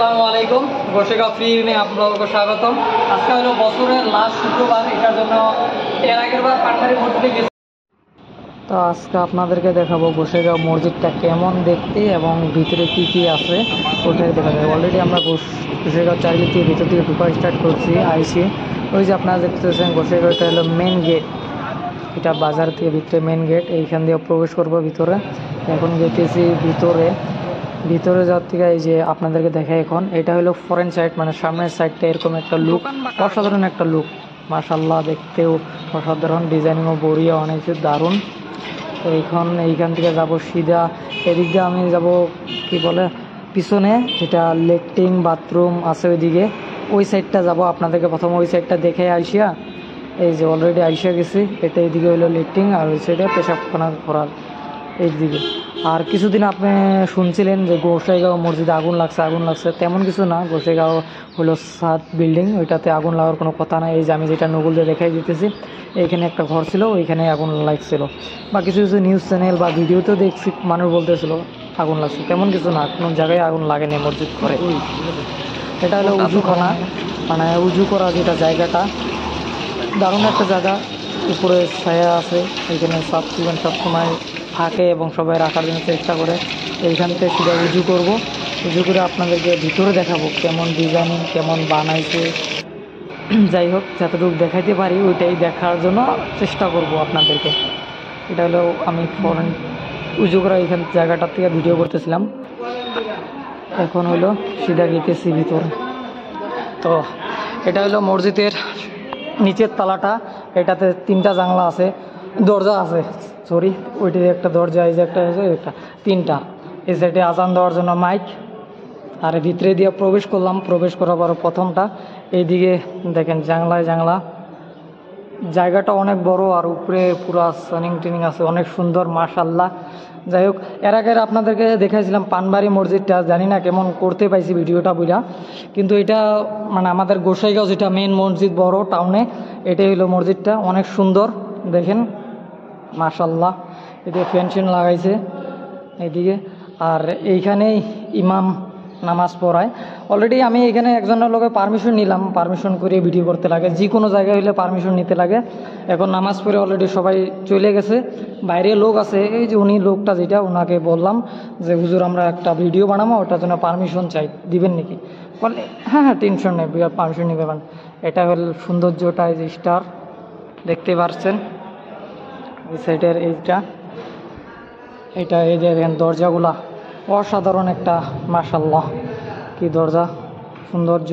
আসসালামু আলাইকুম, গোশেগাঁও ফ্রি ইউনে আপনাদেরকে স্বাগতম। আজকে হলো বছরের লাস্ট শুক্রবার, এটার জন্য এর আগের বার পান্ডারি মসজিদে গেছি। তো আজকে আপনাদেরকে দেখাবো গোশেগাঁও মসজিদটা কেমন দেখতে এবং ভিতরে কি কি আছে ওটাই দেখা যায়। অলরেডি আমরা গোশেগাঁও চারিদিক থেকে ভিতর থেকে ঢুকা স্টার্ট করছি, আইসি। ওই যে আপনারা দেখতেছেন গোশেগাঁও, এটা হলো মেন গেট, এটা বাজার থেকে ভিতরে মেন গেট, এইখান দিয়ে প্রবেশ করবো ভিতরে। এখন যেতেছি ভিতরে যাওয়ার থেকে এই যে আপনাদেরকে দেখাই এখন, এটা হলো ফরেন সাইড, মানে সামনের সাইডটা এরকম একটা লুক, অসাধারণ একটা লুক, মাশাআল্লাহ, দেখতেও অসাধারণ, ডিজাইনিংও বড়িয়া, অনেক দারুণ। তো এইখান থেকে যাব সিধা, এদিক দিয়ে আমি যাব কি বলে পিছনে, যেটা লেট্রিন বাথরুম আছে ওইদিকে, ওই সাইডটা যাব। আপনাদেরকে প্রথম ওই সাইডটা দেখে আইসিয়া, এই যে অলরেডি আইসিয়া গেছি, এটা এইদিকে হলো লেট্রিন, আর ওই সাইডে পেশাবখানা করার এইদিকে। আর কিছুদিন আপনি শুনছিলেন যে গোসাইগাঁও মসজিদে আগুন লাগছে, তেমন কিছু না। গোসাইগাঁও হলো 7 বিল্ডিং, ওইটাতে আগুন লাগার কোনো কথা না। এই যে আমি যেটা নগুল দিয়ে দেখাই দিতেছি, এইখানে একটা ঘর ছিল, ওইখানে আগুন লাগছিল। বা কিছু কিছু নিউজ চ্যানেল বা ভিডিওতেও দেখছি মানুষ বলতেছিল আগুন লাগছে, তেমন কিছু না, কোনো জায়গায় আগুন লাগেনি মসজিদ করে। এটা হলো উজুখানা, মানে উজু করা যেটা জায়গাটা, দারুণ একটা জায়গা, উপরে ছায়া আছে, এইখানে সাফ সিজন সবসময় থাকে এবং সবাই রাখার জন্য চেষ্টা করে। এইখান থেকে সেটা উজু করব, উজু করে আপনাদেরকে ভিতরে দেখাবো কেমন ডিজাইনিং, কেমন বানাইছে। যাই হোক, যতটুকু দেখাইতে পারি ওইটাই দেখার জন্য চেষ্টা করব আপনাদেরকে। এটা হলো আমি ফরেন উজু করা এইখান জায়গাটার থেকে ভিডিও করতেছিলাম। এখন হলো সিধা গেতেছি ভিতরে। তো এটা হলো মসজিদের নিচের তালাটা, এটাতে 3টা জানলা আছে, দরজা আছে, সরি, ওইটিতে একটা দরজা, এই যে একটা আছে, একটা 3টা। এই সাইডে আজান দেওয়ার জন্য মাইক, আর ভিতরে দিয়ে প্রবেশ করলাম। প্রবেশ করার পর প্রথমটা এইদিকে দেখেন জানলা, জায়গাটা অনেক বড়, আর উপরে পুরা সানিং টিনিং আছে, অনেক সুন্দর, মাশাআল্লাহ। যাই হোক, এর আগে আপনাদেরকে দেখাইছিলাম পানবাড়ি মসজিদটা, জানি না কেমন করতে পাইছি ভিডিওটা বুঝা, কিন্তু এটা মানে আমাদের গোসাইগাঁও যেটা মেন মসজিদ বড় টাউনে, এটাই হলো মসজিদটা, অনেক সুন্দর দেখেন, মাশাআল্লাহ। এদিকে ফ্যান লাগাইছে এইদিকে, আর এইখানেই ইমাম নামাজ পড়ায়। অলরেডি আমি এখানে একজনের লোকে পারমিশন নিলাম, পারমিশন করে ভিডিও করতে লাগে, যে কোনো জায়গায় হলে পারমিশন নিতে লাগে। এখন নামাজ পড়ে অলরেডি সবাই চলে গেছে, বাইরে লোক আছে, এই যে উনি লোকটা যেটা, ওনাকে বললাম যে হুজুর আমরা একটা ভিডিও বানাবো, ওটার জন্য পারমিশন চাই, দিবেন নাকি? বলে হ্যাঁ টেনশন নেই, পারমিশন নিবে। এটা হল সৌন্দর্যটা, এই যে স্টার দেখতে পাচ্ছেন এই সাইডের, এটা এই যে দেখেন দরজাগুলা অসাধারণ একটা, মাশাআল্লাহ, কি দরজা, সৌন্দর্য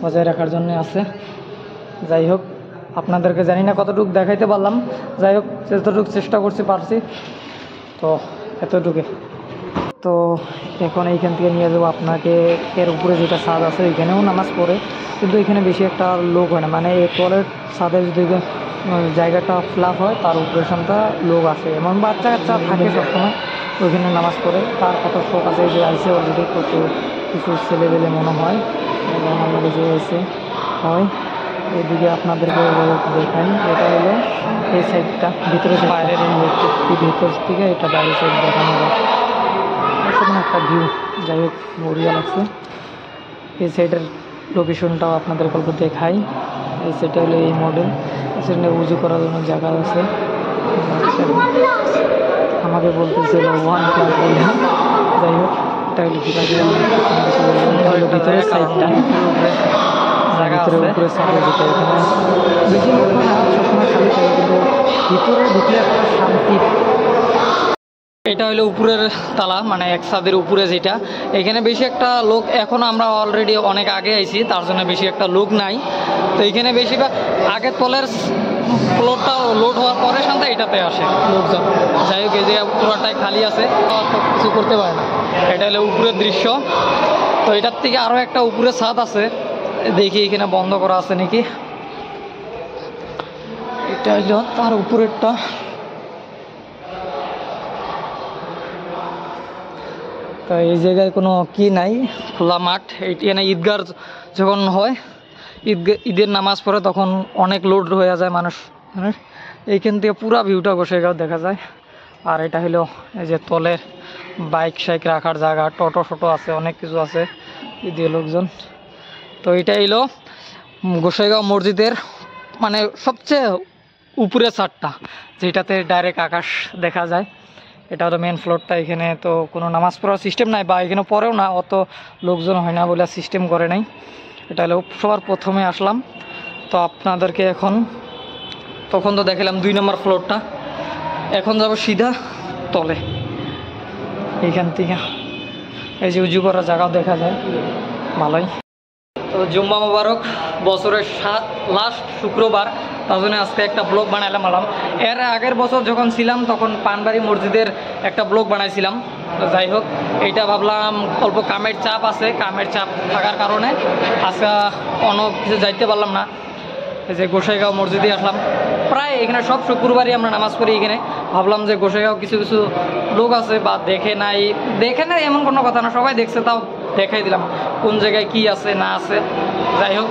বজায় রাখার জন্য আছে। যাই হোক, আপনাদেরকে জানি না কতটুকু দেখাইতে পারলাম, যাই হোক যতটুকু চেষ্টা পারছি, তো এতটুকু। তো এখন এইখান থেকে নিয়ে যাবো আপনাকে, এর উপরে যেটা ছাদ আছে ওইখানেও নামাজ পড়ে, কিন্তু এখানে বেশি একটা লোক হয় না, মানে এই তলের ছাদে যদি জায়গাটা ফ্ল্যাপ হয়, তার উপরেশনটা লোক আসে, এমন বাচ্চা কাচ্চা থাকে সবসময়, ওইখানে নামাজ পড়ে। তার কত শোক আছে, যে আইসে অলরেডি কত কিছু ছেলেবেলে মনে হয়, এবং আমাদের যে এসে হয়। এদিকে আপনাদেরকে দেখাই, এটা হলো এই সাইডটা, ভিতরে বাইরের ভিতর থেকে এটা বাইরের সাইড দেখানো যায়, একটা ভিউ। যাই হোক, বড়িয়া লাগছে। এই সাইডের লোকেশনটাও আপনাদের গল্প দেখাই। এই সাইডটা হলো এই মডেল, এই সাইডে উজু করার জন্য জায়গা আছে। আমাকে বলতেছিল 1 ক্লাস বলে, যাই হোক, এটা হলো ভিতরের সাইডটা, ভিতরে উপরে সাইডে যেটা, এখানে বেশি লোক না, সবসময় খালি থাকে, কিন্তু ভিতরে ঢুকলে একটা শান্তি। এটা হলো উপরের তালা, মানে এক ছাদের উপরে যেটা, এখানে বেশি একটা লোক, এখন আমরা অলরেডি অনেক আগে আইছি, তার জন্য বেশি একটা লোক নাই। তো এখানে বেশিরভাগ আগের তলের ফ্লোরটা লোড হওয়ার পরে শান্তি এটাতে আসে লোকজন। যাই হোক, এই যে পুরোটাই খালি আছে, কিছু করতে পারে না। এটা হলো উপরের দৃশ্য। তো এটার থেকে আরও একটা উপরে ছাদ আছে, দেখি এখানে বন্ধ করা আছে নাকি। এটা হলো তার উপরেরটা। তো এই জায়গায় কোনো কি নাই, খোলা মাঠ। এখানে ঈদগাহ যখন হয়, ঈদের নামাজ পড়ে, তখন অনেক লোড হয়ে যায় মানুষ। এইখান থেকে পুরা ভিউটা গোসাইগাঁও দেখা যায়। আর এটা হলো এই যে তলের বাইক রাখার জায়গা, টোটো আছে, অনেক কিছু আছে। দিয়ে লোকজন। তো এটা এলো গোসাইগাঁও মসজিদের মানে সবচেয়ে উপরে ছাদটা, যেটাতে ডাইরেক্ট আকাশ দেখা যায়। এটা হলো মেন ফ্লোরটা। এখানে তো কোনো নামাজ পড়ার সিস্টেম নাই, বা এখানে পড়েও না, অত লোকজন হয় না বলে সিস্টেম করে নাই। এটা হলো সবার প্রথমে আসলাম। তো আপনাদেরকে এখন, তখন তো দেখালাম 2 নম্বর ফ্লোরটা, এখন যাব সিধা তলে। এইখান থেকে এই যে উজু করার জায়গাও দেখা যায় ভালোই। তো জুম্মা মোবারক, বছরের লাস্ট শুক্রবার, তার জন্য আজকে একটা ব্লগ বানাইলাম। এর আগের বছর যখন ছিলাম তখন পানবাড়ি মসজিদের একটা ব্লগ বানাইছিলাম। তো যাই হোক, এইটা ভাবলাম অল্প কামের চাপ আছে, কামের চাপ থাকার কারণে আজকে অন্য কিছু যাইতে পারলাম না। এই যে গোসাইগাঁও মসজিদে আসলাম, প্রায় এখানে সব শুক্রবারই আমরা নামাজ পড়ি এখানে। ভাবলাম যে গোসাইগাঁও কিছু কিছু লোক আছে বা দেখে নাই এমন কোনো কথা না, সবাই দেখছে, তাও দেখাই দিলাম কোন জায়গায় কি আছে না আছে। যাই হোক,